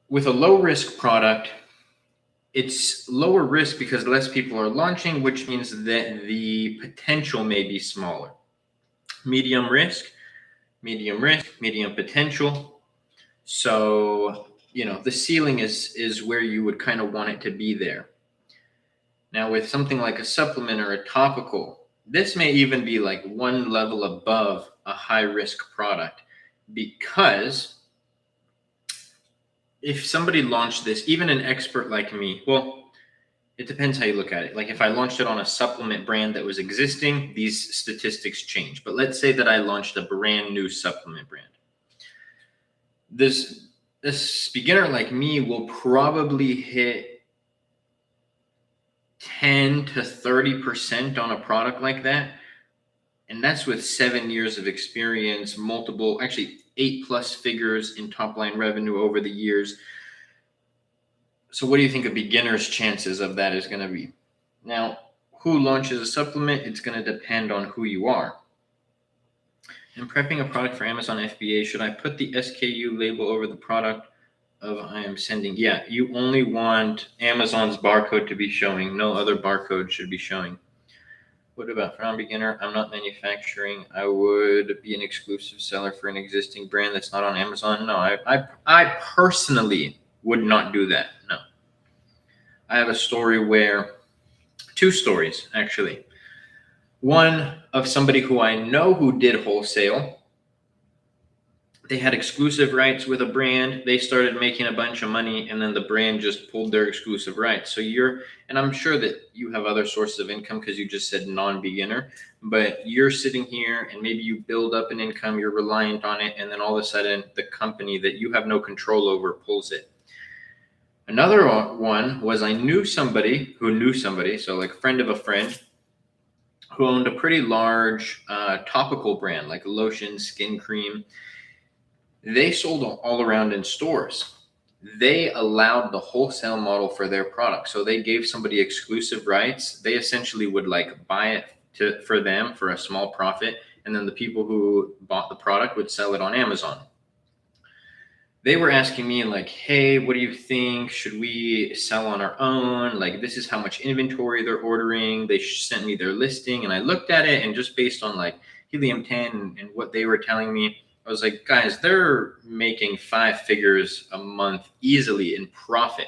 with a low risk product, it's lower risk because less people are launching, which means that the potential may be smaller. Medium risk, medium potential. So, the ceiling is where you would kind of want it to be there. Now, with something like a supplement or a topical, this may even be like one level above a high risk product, because if somebody launched this, even an expert like me, well, it depends how you look at it. Like if I launched it on a supplement brand that was existing, these statistics change. But let's say that I launched a brand new supplement brand. This beginner like me will probably hit 10 to 30% on a product like that. And that's with 7 years of experience, actually 8+ figures in top line revenue over the years. So what do you think a beginner's chances of that is going to be? Now, who launches a supplement? It's going to depend on who you are. In prepping a product for Amazon FBA, should I put the SKU label over the product of I am sending? Yeah, you only want Amazon's barcode to be showing. No other barcode should be showing. What about for non-beginner? I'm not manufacturing. I would be an exclusive seller for an existing brand that's not on Amazon. No, I personally would not do that. No. I have a story two stories actually. One of somebody who I know who did wholesale. They had exclusive rights with a brand. They started making a bunch of money, and then the brand just pulled their exclusive rights. So and I'm sure that you have other sources of income because you just said non-beginner, but you're sitting here and maybe you build up an income, you're reliant on it, and then all of a sudden the company that you have no control over pulls it. Another one was I knew somebody who knew somebody, so like a friend of a friend, who owned a pretty large topical brand, like lotion, skin cream. They sold all around in stores. They allowed the wholesale model for their product. So they gave somebody exclusive rights. They essentially would like buy it for them for a small profit. And then the people who bought the product would sell it on Amazon. They were asking me like, hey, what do you think? Should we sell on our own? Like, this is how much inventory they're ordering. They sent me their listing and I looked at it, and just based on like Helium 10 and what they were telling me, I was like, guys, they're making 5 figures a month easily in profit.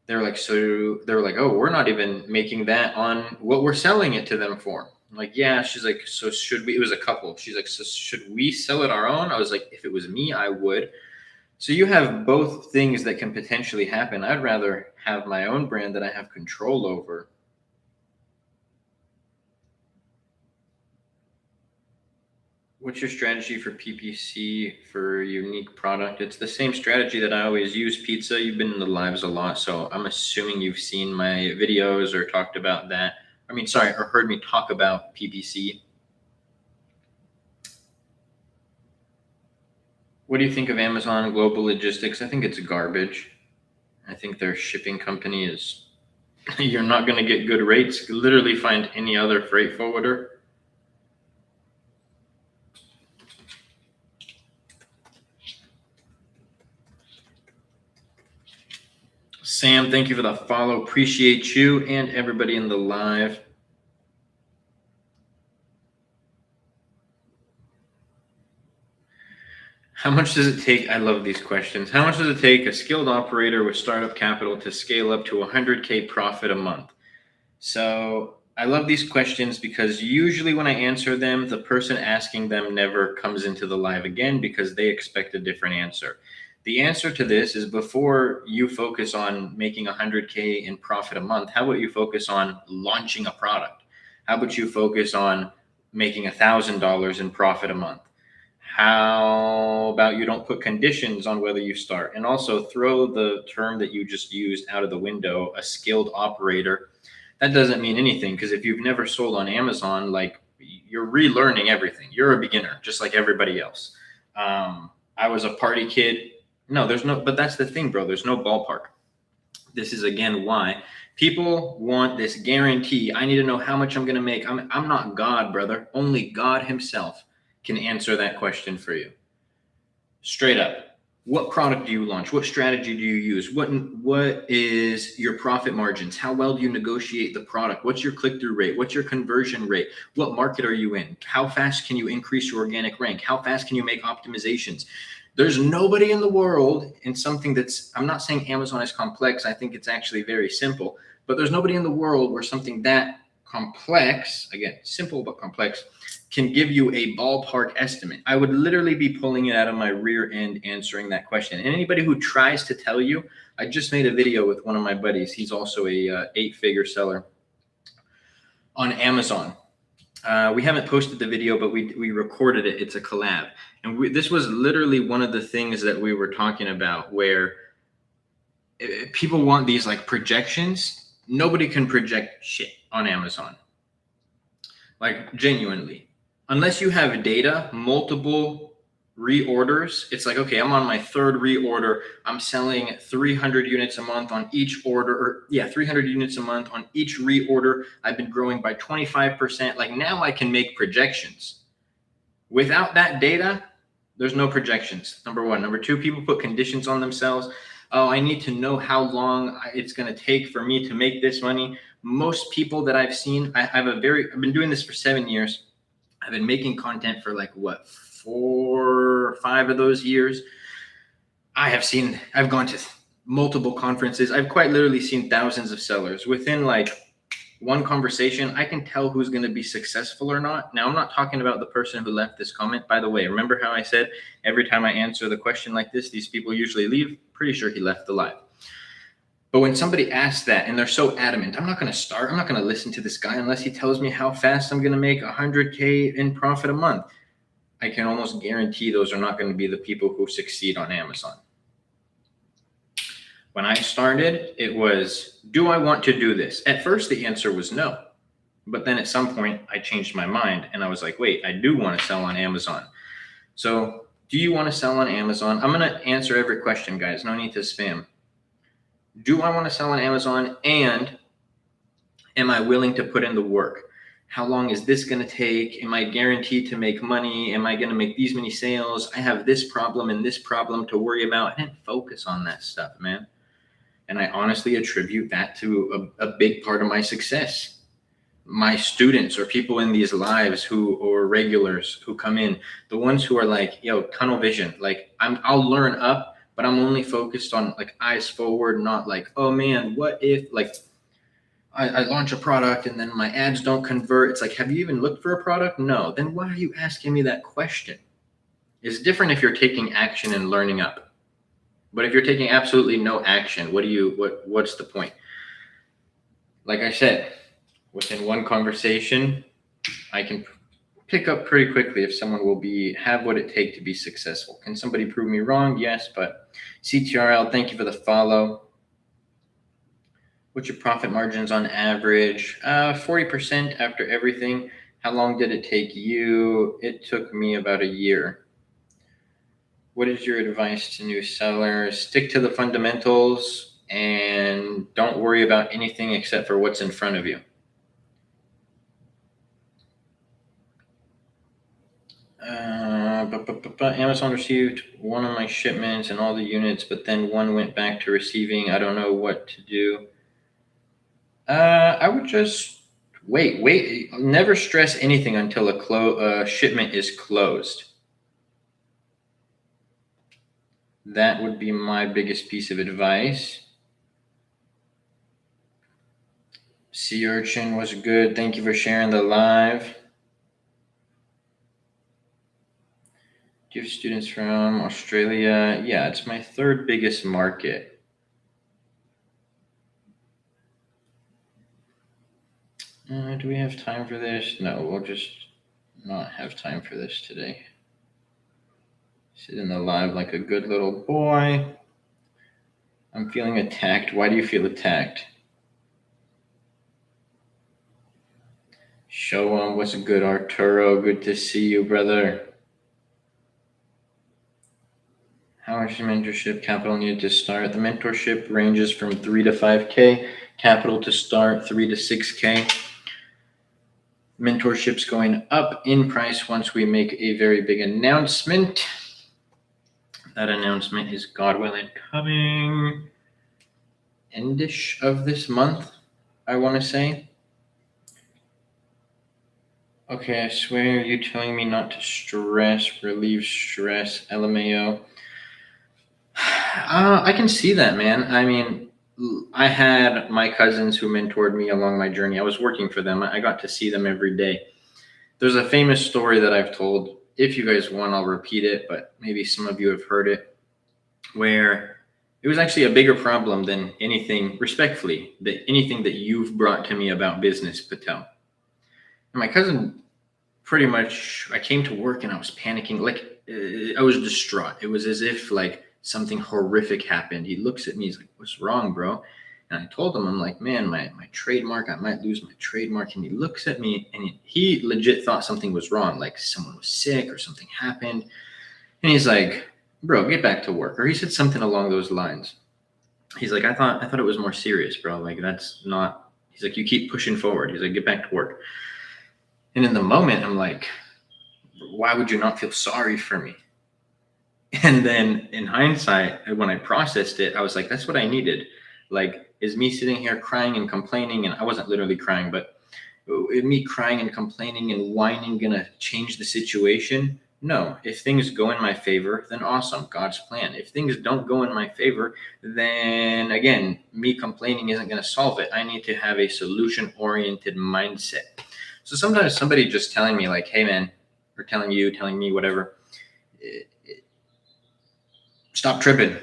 They're like, oh, we're not even making that on what we're selling it to them for. I'm like, yeah. She's like, so should we? It was a couple. She's like, so should we sell it our own? I was like, if it was me, I would. So you have both things that can potentially happen. I'd rather have my own brand that I have control over. What's your strategy for PPC for unique product? It's the same strategy that I always use. Pizza, you've been in the lives a lot, so I'm assuming you've seen my videos or talked about that. Or heard me talk about PPC. What do you think of Amazon Global Logistics? I think it's garbage. I think their shipping company is, you're not going to get good rates. Literally find any other freight forwarder. Sam, thank you for the follow. Appreciate you and everybody in the live. How much does it take? I love these questions. How much does it take a skilled operator with startup capital to scale up to 100K profit a month? So I love these questions because usually when I answer them, the person asking them never comes into the live again because they expect a different answer. The answer to this is, before you focus on making 100K in profit a month, how about you focus on launching a product? How about you focus on making $1,000 in profit a month? How about you don't put conditions on whether you start? And also throw the term that you just used out of the window, a skilled operator. That doesn't mean anything, because if you've never sold on Amazon, like, you're relearning everything. You're a beginner, just like everybody else. I was a party kid. No, but that's the thing, bro. There's no ballpark. This is, again, why people want this guarantee. I need to know how much I'm going to make. I'm not God, brother. Only God himself can answer that question for you. Straight up. What product do you launch? What strategy do you use? What is your profit margins? How well do you negotiate the product? What's your click-through rate? What's your conversion rate? What market are you in? How fast can you increase your organic rank? How fast can you make optimizations? There's nobody in the world in something that's, I'm not saying Amazon is complex. I think it's actually very simple, but there's nobody in the world where something that complex, again, simple but complex, can give you a ballpark estimate. I would literally be pulling it out of my rear end answering that question. And anybody who tries to tell you, I just made a video with one of my buddies. He's also a 8-figure seller on Amazon. We haven't posted the video, but we recorded it. It's a collab. And this was literally one of the things that we were talking about, where people want these like projections. Nobody can project shit on Amazon. Like, genuinely. Unless you have data, multiple reorders, it's like, okay, I'm on my third reorder. I'm selling 300 units a month on each order, or 300 units a month on each reorder. I've been growing by 25%. Like, now I can make projections. Without that data, there's no projections. Number one. Number two, people put conditions on themselves. Oh, I need to know how long it's going to take for me to make this money. Most people that I've seen, I've been doing this for 7 years. I've been making content for like 4 or 5 of those years. I've gone to multiple conferences. I've quite literally seen thousands of sellers. Within like one conversation, I can tell who's going to be successful or not. Now, I'm not talking about the person who left this comment. By the way, remember how I said every time I answer the question like this, these people usually leave? Pretty sure he left the live. But when somebody asks that and they're so adamant, I'm not going to listen to this guy unless he tells me how fast I'm going to make 100K in profit a month. I can almost guarantee those are not going to be the people who succeed on Amazon. When I started, it was, do I want to do this? At first, the answer was no. But then at some point, I changed my mind and I was like, wait, I do want to sell on Amazon. So do you want to sell on Amazon? I'm going to answer every question, guys. No need to spam. Do I want to sell on Amazon, and am I willing to put in the work? How long is this going to take? Am I guaranteed to make money? Am I going to make these many sales? I have this problem and this problem to worry about. I didn't focus on that stuff, man. And I honestly attribute that to a big part of my success. My students or people in these lives or regulars who come in, the ones who are like, yo, tunnel vision, like I'll learn up, but I'm only focused on like eyes forward, not like, oh man, what if like I launch a product and then my ads don't convert? It's like, have you even looked for a product? No. Then why are you asking me that question? It's different if you're taking action and learning up. But if you're taking absolutely no action, what's the point? Like I said, within one conversation, I can pick up pretty quickly if someone will have what it takes to be successful. Can somebody prove me wrong? Yes, but CTRL, thank you for the follow. What's your profit margins on average? 40% after everything. How long did it take you? It took me about a year. What is your advice to new sellers? Stick to the fundamentals and don't worry about anything except for what's in front of you. Amazon received one of my shipments and all the units, but then one went back to receiving. I don't know what to do. I would just wait. Never stress anything until a shipment is closed. That would be my biggest piece of advice. Sea Urchin was good. Thank you for sharing the live. Do you have students from Australia? Yeah, it's my third biggest market. Do we have time for this? No, we'll just not have time for this today. Sit in the live like a good little boy. I'm feeling attacked. Why do you feel attacked? Show 'em what's good, Arturo. Good to see you, brother. How much mentorship capital needed to start? The mentorship ranges from 3 to 5K. Capital to start 3 to 6K. Mentorship's going up in price once we make a very big announcement. That announcement is, God willing, coming endish of this month, I want to say. Okay, I swear you're telling me not to stress, relieve stress, LMAO. I can see that, man. I mean, I had my cousins who mentored me along my journey. I was working for them. I got to see them every day. There's a famous story that I've told. If you guys want, I'll repeat it, but maybe some of you have heard it, where it was actually a bigger problem than anything, respectfully, that anything that you've brought to me about business, Patel. And my cousin, pretty much, I came to work and I was panicking. Like, I was distraught. It was as if like something horrific happened. He looks at me, he's like, "What's wrong, bro?" And I told him, I'm like, "Man, my trademark, I might lose my trademark." And he looks at me and he legit thought something was wrong, like someone was sick or something happened. And he's like, "Bro, get back to work." Or he said something along those lines. He's like, I thought it was more serious, bro. Like, that's not, he's like, "You keep pushing forward." He's like, "Get back to work." And in the moment, I'm like, why would you not feel sorry for me? And then in hindsight, when I processed it, I was like, that's what I needed. Like, is me sitting here crying and complaining, and I wasn't literally crying, but me crying and complaining and whining gonna change the situation? No. If things go in my favor, then awesome, God's plan. If things don't go in my favor, then again, me complaining isn't gonna solve it. I need to have a solution-oriented mindset. So sometimes somebody just telling me like, "Hey man," or telling me, whatever, "Stop tripping."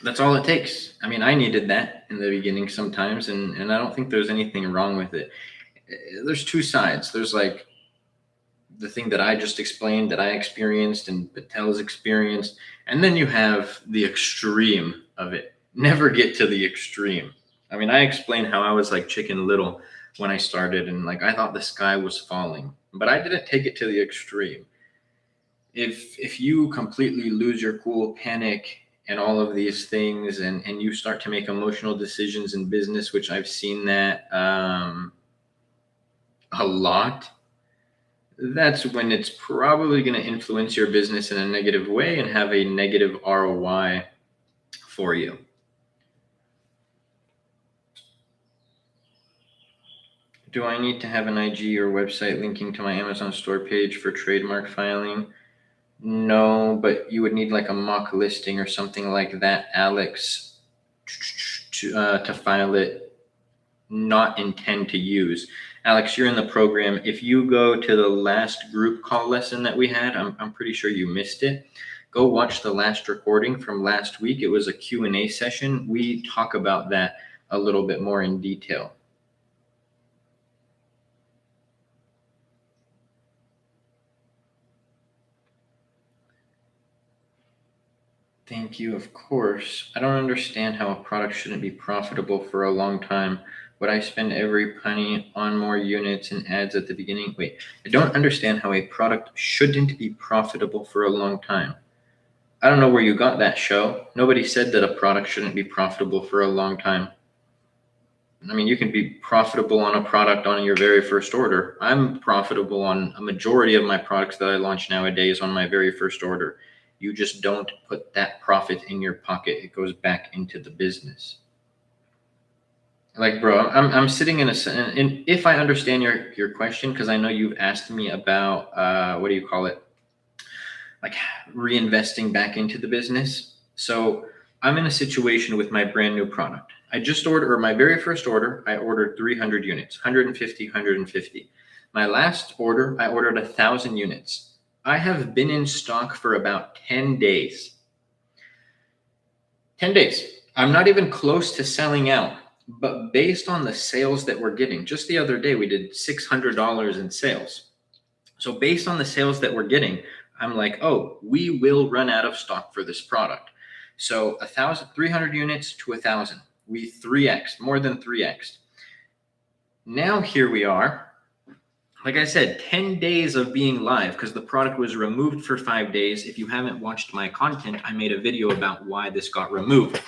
That's all it takes. I mean, I needed that in the beginning sometimes, and I don't think there's anything wrong with it. There's two sides. There's like the thing that I just explained that I experienced and Patel's experienced, and then you have the extreme of it. Never get to the extreme. I mean, I explained how I was like Chicken Little when I started, and like I thought the sky was falling, but I didn't take it to the extreme. If you completely lose your cool, panic, and all of these things, and you start to make emotional decisions in business, which I've seen that a lot, that's when it's probably going to influence your business in a negative way and have a negative ROI for you. Do I need to have an IG or website linking to my Amazon store page for trademark filing? No, but you would need like a mock listing or something like that, Alex, to file it, not intend to use. Alex, you're in the program. If you go to the last group call lesson that we had, I'm pretty sure you missed it. Go watch the last recording from last week. It was a Q&A session. We talk about that a little bit more in detail. Thank you, of course. I don't understand how a product shouldn't be profitable for a long time. Would I spend every penny on more units and ads at the beginning? Wait, I don't understand how a product shouldn't be profitable for a long time. I don't know where you got that, show. Nobody said that a product shouldn't be profitable for a long time. I mean, you can be profitable on a product on your very first order. I'm profitable on a majority of my products that I launch nowadays on my very first order. You just don't put that profit in your pocket. It goes back into the business. Like, bro, I'm sitting in and if I understand your question, because I know you've asked me about what do you call it? Like reinvesting back into the business. So I'm in a situation with my brand new product. I just ordered, or my very first order, I ordered 300 units, 150, 150. My last order, I ordered 1,000 units. I have been in stock for about 10 days. 10 days. I'm not even close to selling out, but based on the sales that we're getting, just the other day we did $600 in sales. So based on the sales that we're getting, I'm like, oh, we will run out of stock for this product. So 300 units to 1,000. We 3x, more than 3x. Now here we are. Like I said, 10 days of being live because the product was removed for 5 days. If you haven't watched my content, I made a video about why this got removed.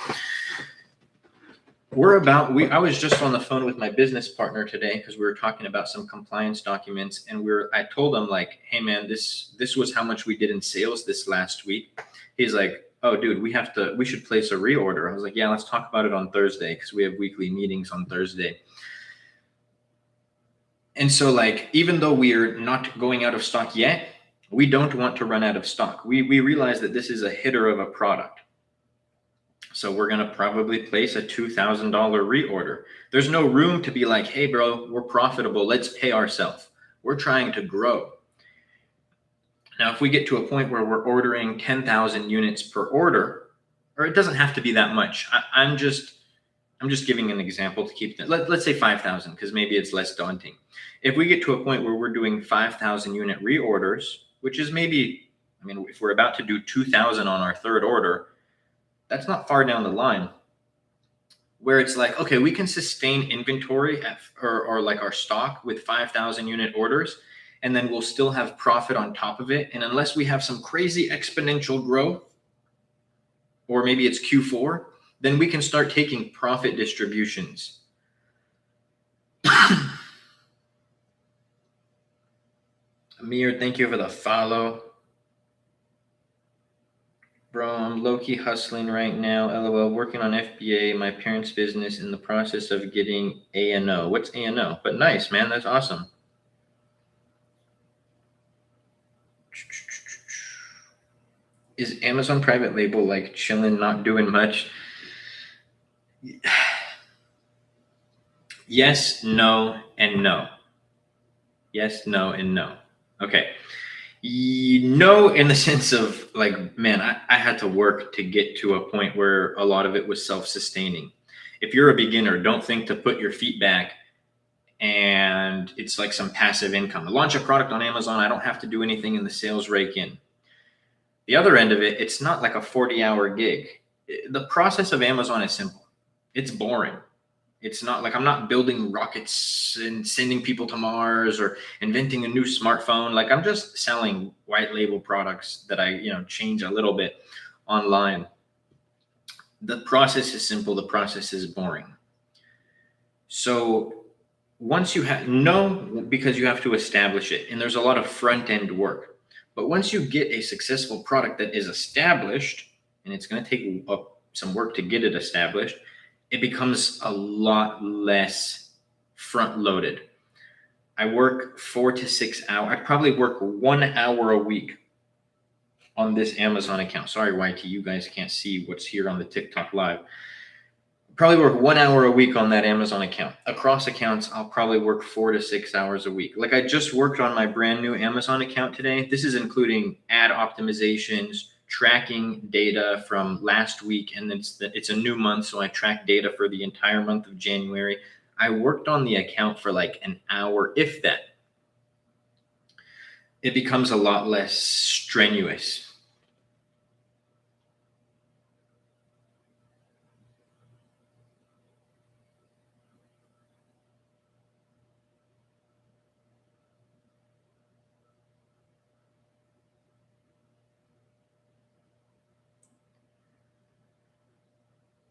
I was just on the phone with my business partner today because we were talking about some compliance documents, and I told him like, hey man, this was how much we did in sales this last week. He's like, oh dude, we should place a reorder. I was like, yeah, let's talk about it on Thursday because we have weekly meetings on Thursday. And so like, even though we're not going out of stock yet, we don't want to run out of stock. We realize that this is a hitter of a product. So we're going to probably place a $2,000 reorder. There's no room to be like, hey bro, we're profitable, let's pay ourselves. We're trying to grow. Now, if we get to a point where we're ordering 10,000 units per order, or it doesn't have to be that much. I'm just giving an example to keep that. Let's say 5,000, because maybe it's less daunting. If we get to a point where we're doing 5,000 unit reorders, which is maybe, I mean, if we're about to do 2,000 on our third order, that's not far down the line, where it's like, okay, we can sustain inventory or like our stock with 5,000 unit orders, and then we'll still have profit on top of it. And unless we have some crazy exponential growth, or maybe it's Q4, then we can start taking profit distributions. Amir, thank you for the follow. Bro, I'm low-key hustling right now. LOL, working on FBA, my parents' business, in the process of getting A&O. What's A&O? But nice, man. That's awesome. Is Amazon private label like chilling, not doing much? Yes, no, and no. Yes, no, and no. Okay. No, in the sense of like, man, I had to work to get to a point where a lot of it was self-sustaining. If you're a beginner, don't think to put your feet back and it's like some passive income. I launch a product on Amazon, I don't have to do anything in the sales rake in. The other end of it, it's not like a 40-hour gig. The process of Amazon is simple. It's boring. It's not like I'm not building rockets and sending people to Mars or inventing a new smartphone. Like I'm just selling white label products that I, change a little bit online. The process is simple. The process is boring. So once you because you have to establish it, and there's a lot of front end work. But once you get a successful product that is established, and it's going to take some work to get it established, it becomes a lot less front loaded. I work 4 to 6 hours. I probably work 1 hour a week on this Amazon account. Sorry, YT, you guys can't see what's here on the TikTok live. Probably work 1 hour a week on that Amazon account. Across accounts, I'll probably work 4 to 6 hours a week. Like I just worked on my brand new Amazon account today. This is including ad optimizations, tracking data from last week, and it's a new month, so I track data for the entire month of January. I worked on the account for like an hour, if that. It becomes a lot less strenuous.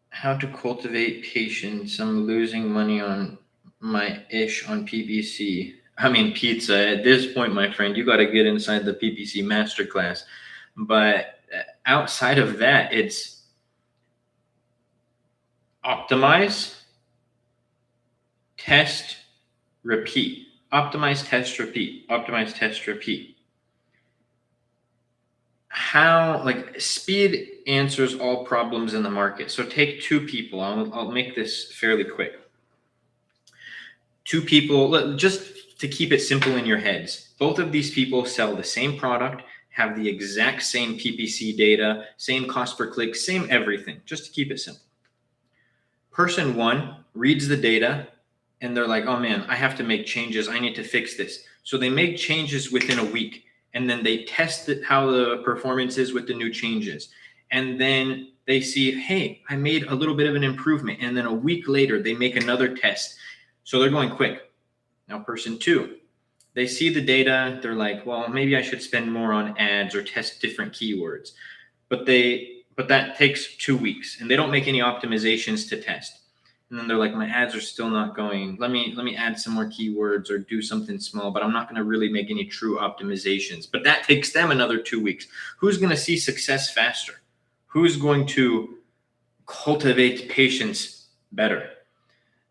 How to cultivate patience. I'm losing money on my ish on PPC. I mean, pizza. At this point, my friend, you got to get inside the PPC Masterclass. But outside of that, it's optimize, test, repeat. Optimize, test, repeat. Optimize, test, repeat. Speed answers all problems in the market. So take two people. I'll make this fairly quick. Two people, just to keep it simple in your heads. Both of these people sell the same product, have the exact same PPC data, same cost per click, same everything, just to keep it simple. Person one reads the data and they're like, oh man, I have to make changes. I need to fix this. So they make changes within a week. And then they test how the performance is with the new changes. And then they see, hey, I made a little bit of an improvement. And then a week later, they make another test. So they're going quick. Now, person two, they see the data. They're like, well, maybe I should spend more on ads or test different keywords. But that takes 2 weeks. And they don't make any optimizations to test. And then they're like, my ads are still not going. Let me add some more keywords or do something small, but I'm not going to really make any true optimizations. But that takes them another 2 weeks. Who's going to see success faster? Who's going to cultivate patience better?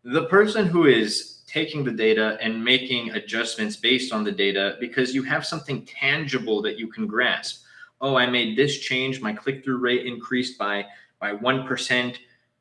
The person who is taking the data and making adjustments based on the data, because you have something tangible that you can grasp. Oh, I made this change. My click-through rate increased by 1%.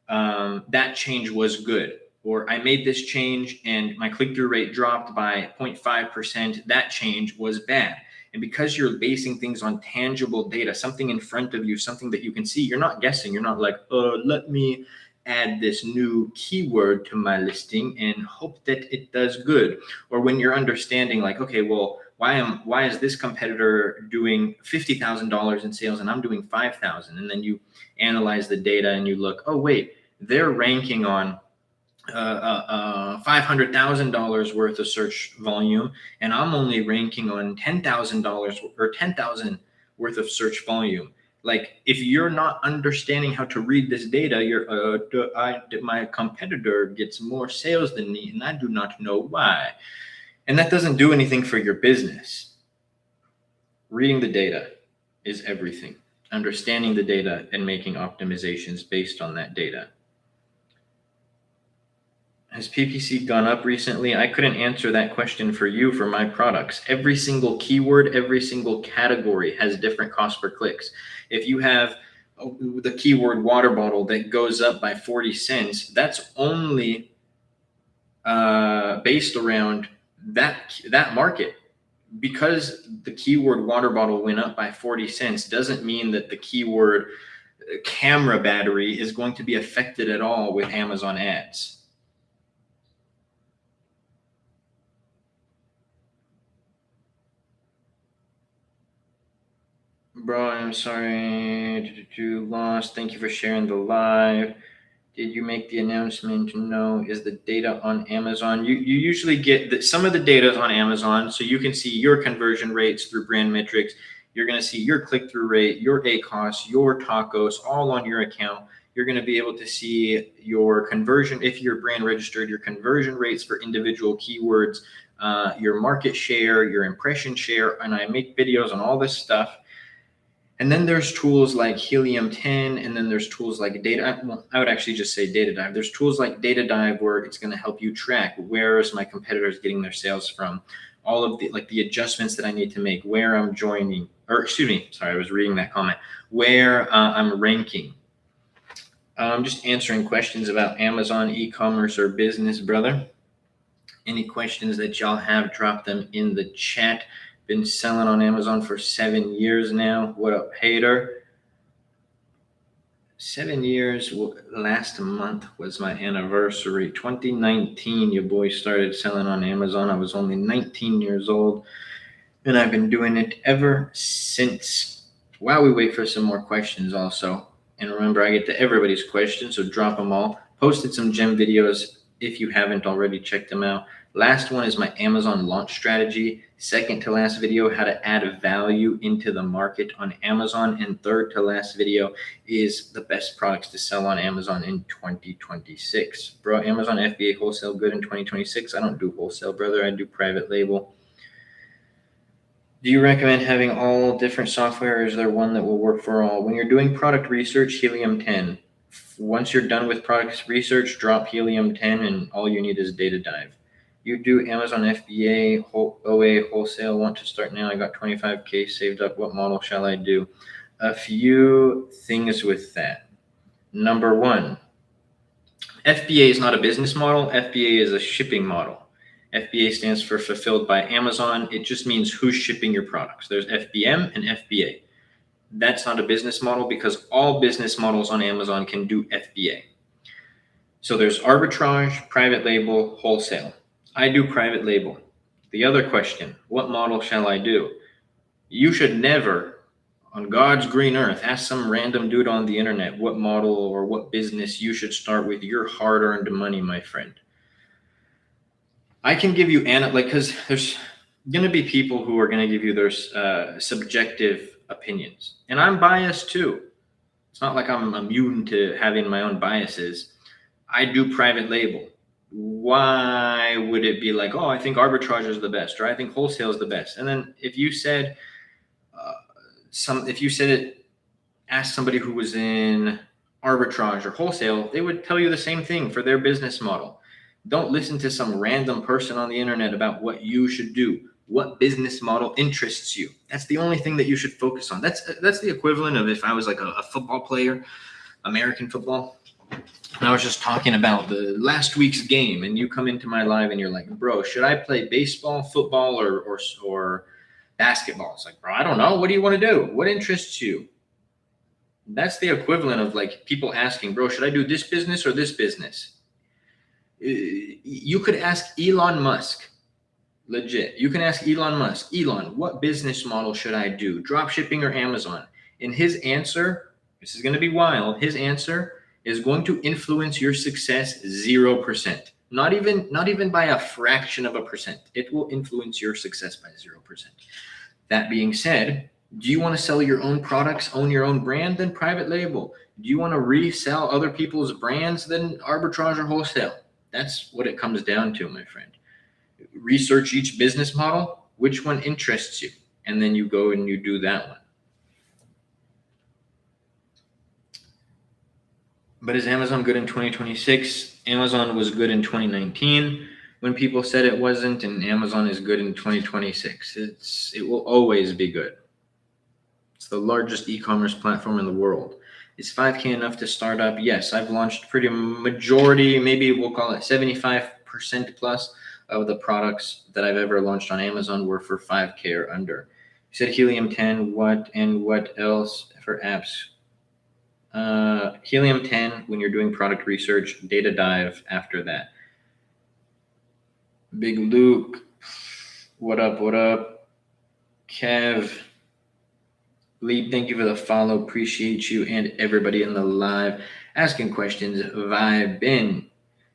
That change was good. Or I made this change and my click-through rate dropped by 0.5%. That change was bad. And because you're basing things on tangible data, something in front of you, something that you can see, you're not guessing. You're not like, let me add this new keyword to my listing and hope that it does good. Or when you're understanding like, okay, well, why is this competitor doing $50,000 in sales and I'm doing 5,000? And then you analyze the data and you look, oh wait, they're ranking on $500,000 worth of search volume, and I'm only ranking on $10,000 or 10,000 worth of search volume. Like, if you're not understanding how to read this data, my competitor gets more sales than me, and I do not know why. And that doesn't do anything for your business. Reading the data is everything. Understanding the data and making optimizations based on that data. Has PPC gone up recently? I couldn't answer that question for you for my products. Every single keyword, every single category has different cost per clicks. If you have the keyword water bottle that goes up by 40 cents, that's only based around that market. Because the keyword water bottle went up by 40 cents doesn't mean that the keyword camera battery is going to be affected at all with Amazon ads. Bro, I'm sorry you lost. Thank you for sharing the live. Did you make the announcement? No. Is the data on Amazon? You usually get some of the data is on Amazon, so you can see your conversion rates through brand metrics. You're going to see your click-through rate, your ACOS, your tacos, all on your account. You're going to be able to see your conversion, if you're brand registered, your conversion rates for individual keywords, your market share, your impression share, and I make videos on all this stuff. And then there's tools like Helium 10, and then there's tools like I would actually just say Data Dive. There's tools like Data Dive where it's going to help you track where is my competitors getting their sales from, all of the adjustments that I need to make, where I'm joining, or excuse me, sorry, I was reading that comment, where I'm ranking. I'm just answering questions about Amazon, e-commerce, or business, brother. Any questions that y'all have, drop them in the chat. Been selling on Amazon for 7 years now. What up, hater? 7 years. Last month was my anniversary. 2019, your boy started selling on Amazon. I was only 19 years old, and I've been doing it ever since. While we wait for some more questions also, and remember, I get to everybody's questions, so drop them all. Posted some gem videos if you haven't already checked them out. Last one is my Amazon launch strategy. Second to last video, how to add value into the market on Amazon. And third to last video is the best products to sell on Amazon in 2026. Bro, Amazon FBA wholesale good in 2026? I don't do wholesale, brother. I do private label. Do you recommend having all different software, or is there one that will work for all? When you're doing product research, Helium 10. Once you're done with product research, drop Helium 10 and all you need is Data Dive. You do Amazon FBA, OA, wholesale, want to start now. I got 25K saved up. What model shall I do? A few things with that. Number one, FBA is not a business model. FBA is a shipping model. FBA stands for Fulfilled by Amazon. It just means who's shipping your products. There's FBM and FBA. That's not a business model because all business models on Amazon can do FBA. So there's arbitrage, private label, wholesale. I do private label. The other question, what model shall I do? You should never, on God's green earth, ask some random dude on the internet what model or what business you should start with your hard-earned money, my friend. I can give you, because there's going to be people who are going to give you their subjective opinions. And I'm biased too. It's not like I'm immune to having my own biases. I do private label. Why would it be like, oh, I think arbitrage is the best, or I think wholesale is the best? And then if you said if you said it, ask somebody who was in arbitrage or wholesale, they would tell you the same thing for their business model. Don't listen to some random person on the internet about what you should do. What business model interests you? That's the only thing that you should focus on. That's the equivalent of if I was like a football player, American football, and I was just talking about the last week's game, and you come into my live and you're like, bro, should I play baseball, football, or basketball? It's like, bro, I don't know. What do you want to do? What interests you? That's the equivalent of like people asking, bro, should I do this business or this business? You could ask Elon Musk, legit. You can ask Elon Musk, Elon, what business model should I do? Drop shipping or Amazon? And his answer, this is going to be wild. His answer is going to influence your success 0%. Not even by a fraction of a percent. It will influence your success by 0%. That being said, do you want to sell your own products, own your own brand? Then private label. Do you want to resell other people's brands? Then arbitrage or wholesale. That's what it comes down to, my friend. Research each business model, which one interests you, and then you go and you do that one. But is Amazon good in 2026? Amazon was good in 2019 when people said it wasn't, and Amazon is good in 2026. It will always be good. It's the largest e-commerce platform in the world. Is 5K enough to start up? Yes, I've launched pretty majority, maybe we'll call it 75% plus of the products that I've ever launched on Amazon were for 5K or under. You said Helium 10, what else for apps? Helium 10 when you're doing product research, Data Dive after that. Big Luke, what up? Kev, Lee, thank you for the follow. Appreciate you and everybody in the live asking questions. Vibin,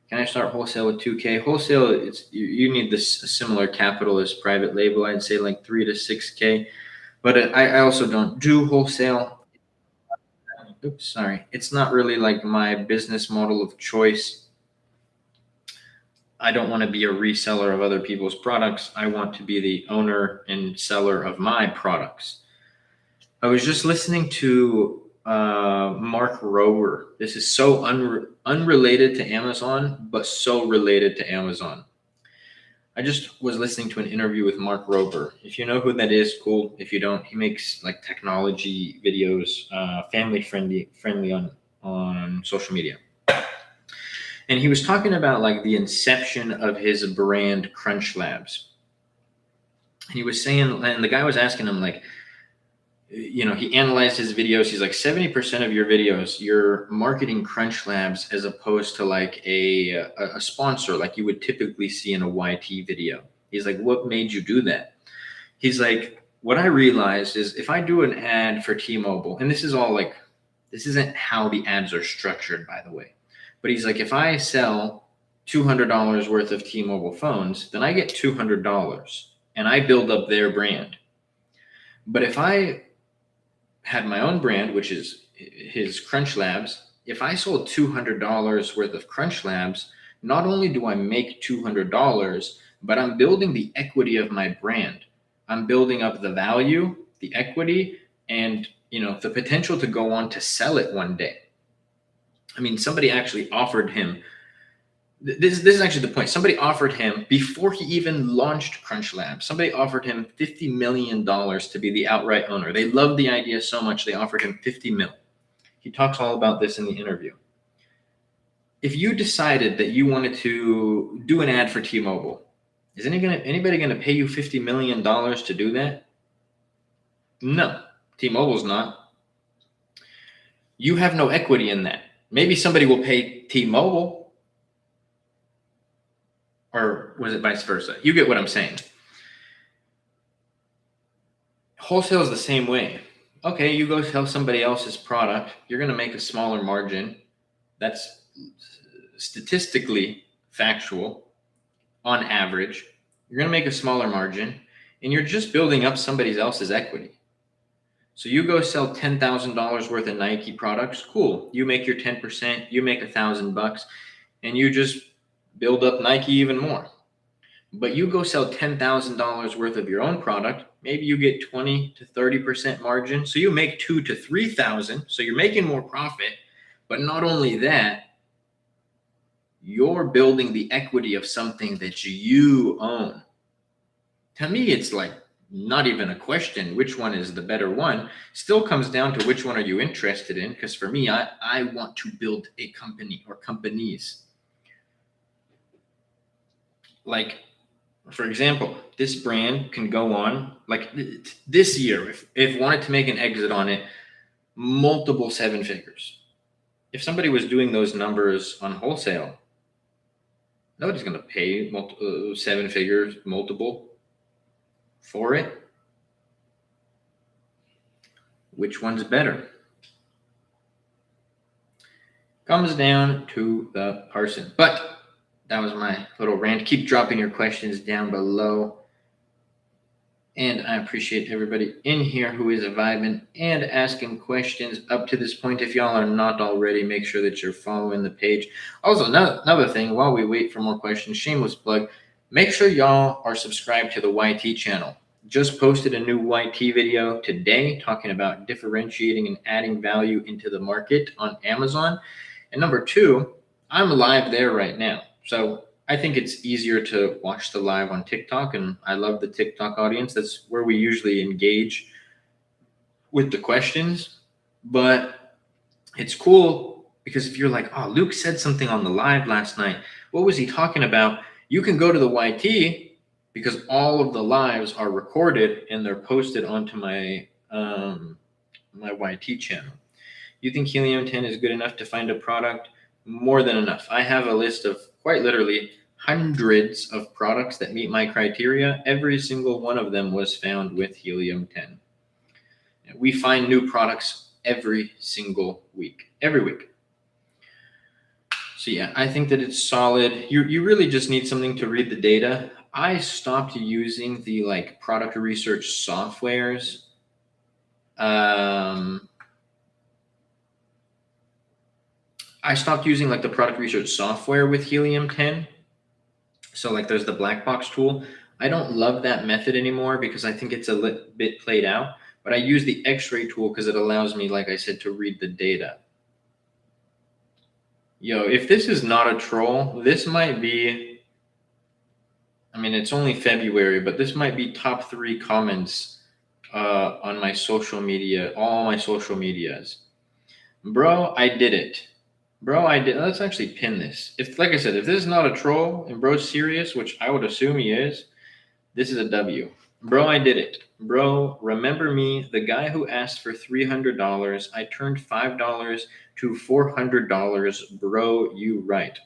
can I start wholesale with 2K? Wholesale, you need this similar capital as private label. I'd say like 3 to 6K. But I also don't do wholesale. Oops, sorry. It's not really like my business model of choice. I don't want to be a reseller of other people's products. I want to be the owner and seller of my products. I was just listening to Mark Rober. This is so unrelated to Amazon, but so related to Amazon. I just was listening to an interview with Mark Rober. If you know who that is, cool. If you don't, he makes like technology videos, family friendly on social media. And he was talking about like the inception of his brand Crunch Labs. And he was saying, and the guy was asking him like, you know, he analyzed his videos. He's like 70% of your videos, you're marketing Crunch Labs as opposed to like a sponsor like you would typically see in a YT video. He's like, what made you do that? He's like, what I realized is if I do an ad for T-Mobile, and this is all like, this isn't how the ads are structured, by the way. But he's like, if I sell $200 worth of T-Mobile phones, then I get $200 and I build up their brand. But if I had my own brand, which is his Crunch Labs, if I sold $200 worth of Crunch Labs, not only do I make $200, but I'm building the equity of my brand. I'm building up the value, the equity, and the potential to go on to sell it one day. I mean, somebody actually offered him, this is actually the point. Somebody offered him, before he even launched Crunch Labs, somebody offered him $50 million to be the outright owner. They loved the idea so much, they offered him $50 million. He talks all about this in the interview. If you decided that you wanted to do an ad for T-Mobile, is anybody going to pay you $50 million to do that? No, T-Mobile's not. You have no equity in that. Maybe somebody will pay T-Mobile, or was it vice versa? You get what I'm saying. Wholesale is the same way. Okay, you go sell somebody else's product, you're going to make a smaller margin. That's statistically factual. On average, you're going to make a smaller margin, and you're just building up somebody else's equity. So you go sell $10,000 worth of Nike products. Cool. You make your 10%. You make $1,000. and you just build up Nike even more. But you go sell $10,000 worth of your own product, maybe you get 20 to 30% margin. So you make 2 to 3,000. So you're making more profit. But not only that, you're building the equity of something that you own. To me, it's like not even a question which one is the better one. Still comes down to which one are you interested in. Because for me, I want to build a company or companies. Like, for example, this brand can go on, like this year, if wanted to make an exit on it, multiple 7 figures. If somebody was doing those numbers on wholesale, nobody's going to pay 7 figures, multiple for it. Which one's better? Comes down to the person. But that was my little rant. Keep dropping your questions down below. And I appreciate everybody in here who is vibing and asking questions up to this point. If y'all are not already, make sure that you're following the page. Also, another thing, while we wait for more questions, shameless plug, make sure y'all are subscribed to the YT channel. Just posted a new YT video today talking about differentiating and adding value into the market on Amazon. And number 2, I'm live there right now. So I think it's easier to watch the live on TikTok, and I love the TikTok audience. That's where we usually engage with the questions. But it's cool because if you're like, oh, Luke said something on the live last night, what was he talking about? You can go to the YT because all of the lives are recorded and they're posted onto my my YT channel. You think Helium 10 is good enough to find a product? More than enough. I have a list of quite literally hundreds of products that meet my criteria. Every single one of them was found with Helium 10. We find new products every single week, every week. So yeah, I think that it's solid. You really just need something to read the data. I stopped using the like product research softwares. I stopped using like the product research software with Helium 10. So like there's the black box tool. I don't love that method anymore because I think it's a bit played out, but I use the X-ray tool because it allows me, like I said, to read the data. Yo, if this is not a troll, this might be, I mean, it's only February, but this might be top 3 comments on my social media, all my social medias. Bro, I did it. Bro, I did. Let's actually pin this. If, like I said, if this is not a troll and bro's serious, which I would assume he is, this is a W. Bro, I did it. Bro, remember me, the guy who asked for $300. I turned $5 to $400. Bro, you right.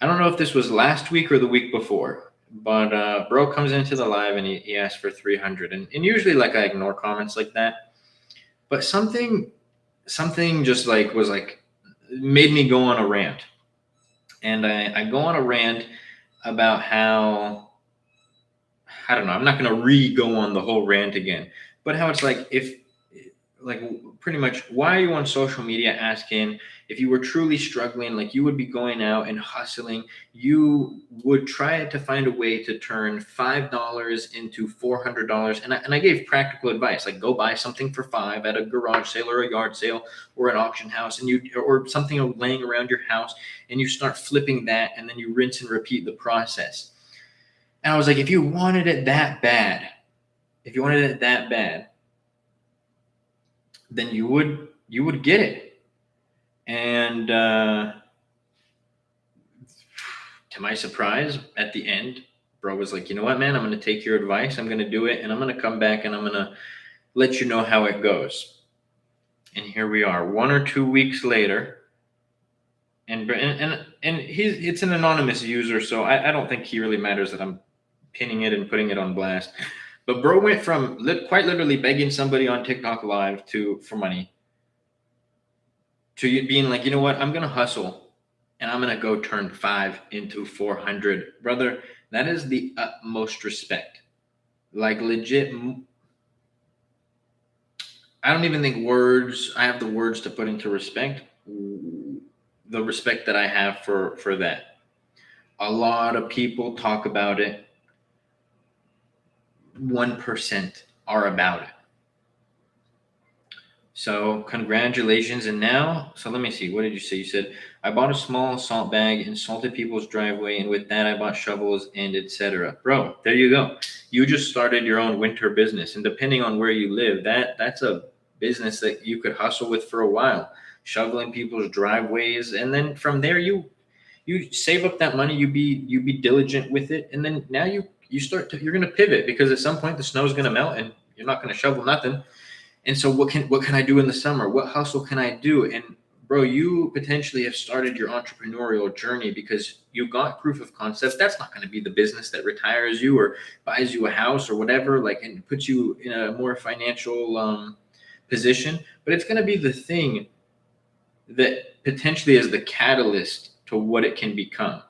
I don't know if this was last week or the week before, but bro comes into the live and he asked for 300. And usually, like, I ignore comments like that. But something just like was like, made me go on a rant. And I go on a rant about how, I don't know, I'm not going to go on the whole rant again, but how it's like, if like pretty much why are you on social media asking if you were truly struggling, like you would be going out and hustling, you would try to find a way to turn $5 into $400. And I gave practical advice, like go buy something for $5 at a garage sale or a yard sale or an auction house, and or something laying around your house, and you start flipping that, and then you rinse and repeat the process. And I was like, if you wanted it that bad, then you would get it. And to my surprise, at the end, bro was like, you know what, man, I'm going to take your advice. I'm going to do it. And I'm going to come back and I'm going to let you know how it goes. And here we are 1 or 2 weeks later. And it's an anonymous user, so I don't think he really matters that I'm pinning it and putting it on blast. But bro went from quite literally begging somebody on TikTok live for money to being like, you know what, I'm going to hustle and I'm going to go turn 5 into 400. Brother, that is the utmost respect. Like legit. I don't even think I have the words to put into respect. the respect that I have for that. A lot of people talk about it. 1% are about it. So congratulations. And now, so let me see. What did you say? You said, I bought a small salt bag and salted people's driveway, and with that I bought shovels and etc. Bro, there you go. You just started your own winter business. And depending on where you live, that's a business that you could hustle with for a while. Shoveling people's driveways. And then from there you save up that money, you be diligent with it, and then now you start to, you're gonna pivot, because at some point the snow's gonna melt and you're not gonna shovel nothing. And so what can I do in the summer? What hustle can I do? And bro, you potentially have started your entrepreneurial journey because you got proof of concept. That's not going to be the business that retires you or buys you a house or whatever, like, and puts you in a more financial position. But it's going to be the thing that potentially is the catalyst to what it can become.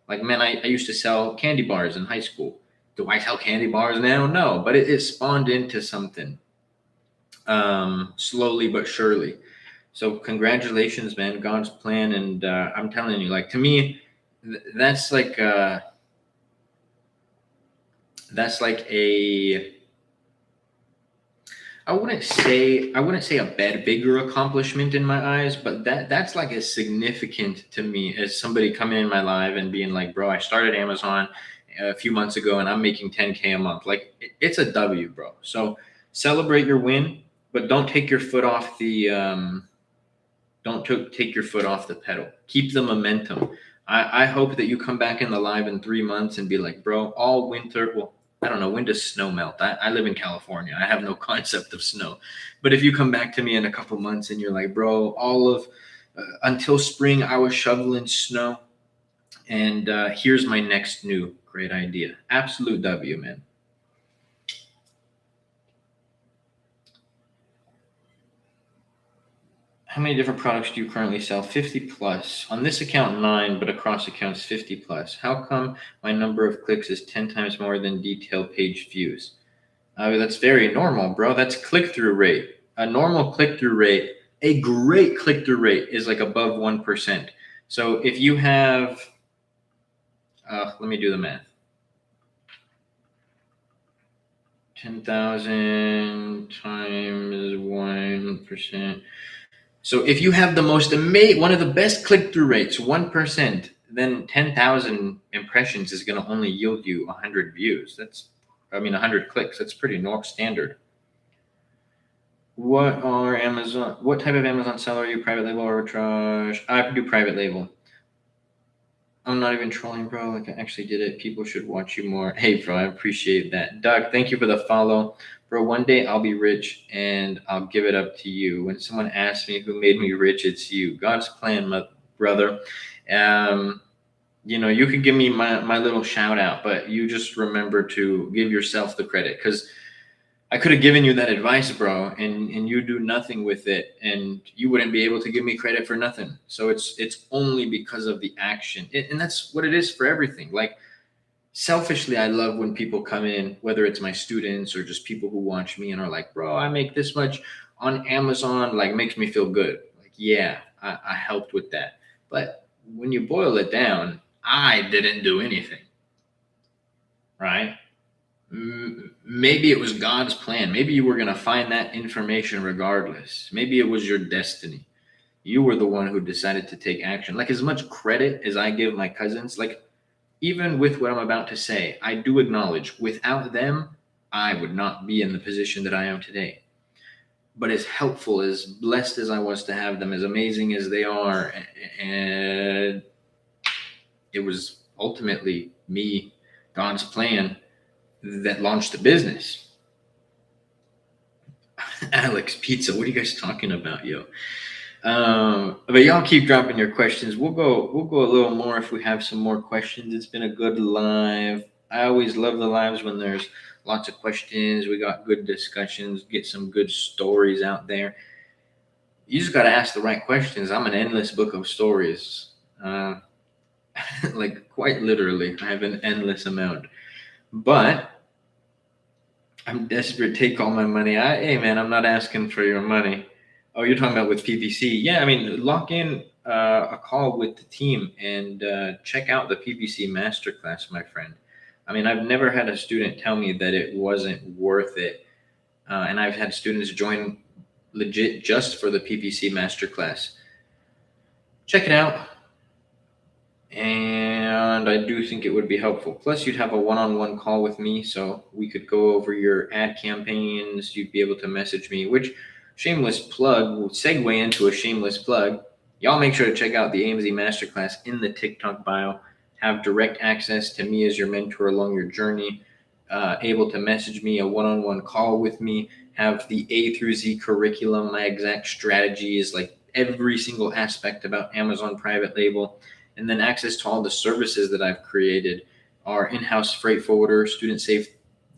Like, man, I used to sell candy bars in high school. Do I sell candy bars now? No, but it spawned into something, slowly but surely. So congratulations, man. God's plan. And I'm telling you, like, to me, that's like a, I wouldn't say a bigger accomplishment in my eyes, but that's like as significant to me as somebody coming in my life and being like, bro, I started Amazon a few months ago and I'm making 10K a month. Like, it's a W, bro. So celebrate your win, but don't take your foot off the take your foot off the pedal. Keep the momentum. I hope that you come back in the live in 3 months and be like, bro, all winter. Well, I don't know, when does snow melt? I live in California. I have no concept of snow. But if you come back to me in a couple months and you're like, bro, all of until spring, I was shoveling snow, and here's my next new great idea. Absolute W, man. How many different products do you currently sell? 50 plus. On this account, 9, but across accounts, 50 plus. How come my number of clicks is 10 times more than detail page views? That's very normal, bro. That's click through rate. A normal click through rate, a great click through rate is like above 1%. So if you have, let me do the math. 10,000 times 1%. So if you have the most amazing, one of the best click-through rates, 1%, then 10,000 impressions is going to only yield you 100 views. 100 clicks. That's pretty standard. What type of Amazon seller are you? Private label or arbitrage? I do private label. I'm not even trolling, bro. Like, I actually did it. People should watch you more. Hey, bro, I appreciate that. Doug, thank you for the follow. Bro, one day I'll be rich and I'll give it up to you. When someone asks me who made me rich, it's you. God's plan, my brother. You can give me my little shout out, but you just remember to give yourself the credit, because I could have given you that advice, bro, and you do nothing with it, and you wouldn't be able to give me credit for nothing. So it's only because of the action. And that's what it is for everything. Like, selfishly, I love when people come in, whether it's my students or just people who watch me and are like, bro, I make this much on Amazon, like, makes me feel good. Like, yeah, I helped with that. But when you boil it down, I didn't do anything, right? Maybe it was God's plan. Maybe you were going to find that information regardless. Maybe it was your destiny. You were the one who decided to take action. Like, as much credit as I give my cousins, like, even with what I'm about to say, I do acknowledge without them, I would not be in the position that I am today. But as helpful, as blessed as I was to have them, as amazing as they are, and it was ultimately me, God's plan, that launched the business. Alex Pizza, what are you guys talking about, yo? But y'all keep dropping your questions. We'll go a little more if we have some more questions. It's been a good live. I always love the lives when there's lots of questions. We got good discussions, get some good stories out there. You just got to ask the right questions. I'm an endless book of stories. Like, quite literally, I have an endless amount. But I'm desperate. Take all my money. Hey, man, I'm not asking for your money. Oh, you're talking about with PPC? Yeah, I mean, lock in a call with the team and check out the PPC Masterclass, my friend. I mean, I've never had a student tell me that it wasn't worth it. And I've had students join legit just for the PPC Masterclass. Check it out. And I do think it would be helpful. Plus, you'd have a one-on-one call with me, so we could go over your ad campaigns. You'd be able to message me, which shameless plug will segue into a shameless plug. Y'all make sure to check out the AMZ Masterclass in the TikTok bio. Have direct access to me as your mentor along your journey. Able to message me, a one-on-one call with me. Have the A through Z curriculum, my exact strategies, like every single aspect about Amazon private label. And then access to all the services that I've created. Our in-house freight forwarder, student save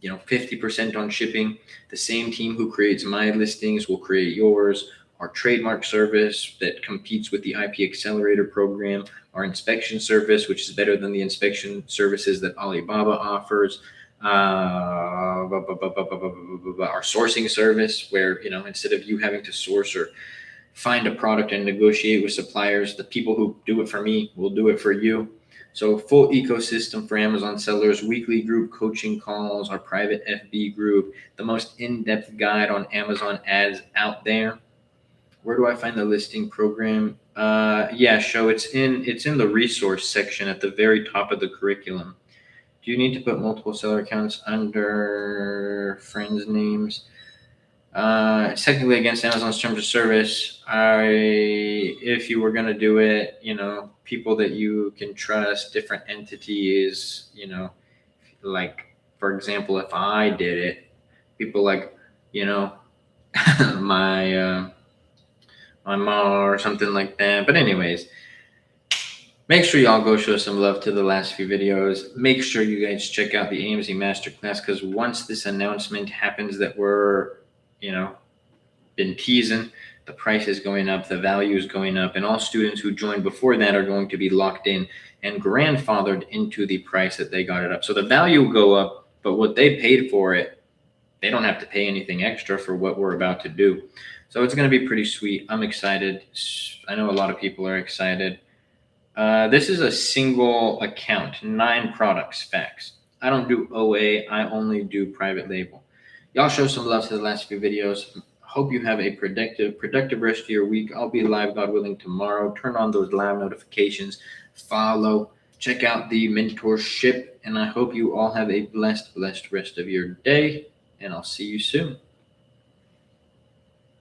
50% on shipping. The same team who creates my listings will create yours. Our trademark service that competes with the IP Accelerator program. Our inspection service, which is better than the inspection services that Alibaba offers. Our sourcing service, where instead of you having to source or find a product and negotiate with suppliers, the people who do it for me will do it for you. So full ecosystem for Amazon sellers, weekly group coaching calls, our private FB group, the most in-depth guide on Amazon ads out there. Where do I find the listing program? It's in the resource section at the very top of the curriculum. Do you need to put multiple seller accounts under friends' names? It's technically against Amazon's terms of service. If you were going to do it, people that you can trust, different entities, like, for example, if I did it, people like, my mom or something like that. But anyways, make sure y'all go show some love to the last few videos. Make sure you guys check out the AMZ Masterclass, because once this announcement happens that we're been teasing, the price is going up, the value is going up, and all students who joined before that are going to be locked in and grandfathered into the price that they got it up. So the value will go up, but what they paid for it, they don't have to pay anything extra for what we're about to do. So it's going to be pretty sweet. I'm excited. I know a lot of people are excited. This is a single account, 9 products, facts. I don't do OA. I only do private label. Y'all show some love to the last few videos. Hope you have a productive rest of your week. I'll be live, God willing, tomorrow. Turn on those live notifications. Follow. Check out the mentorship. And I hope you all have a blessed rest of your day. And I'll see you soon.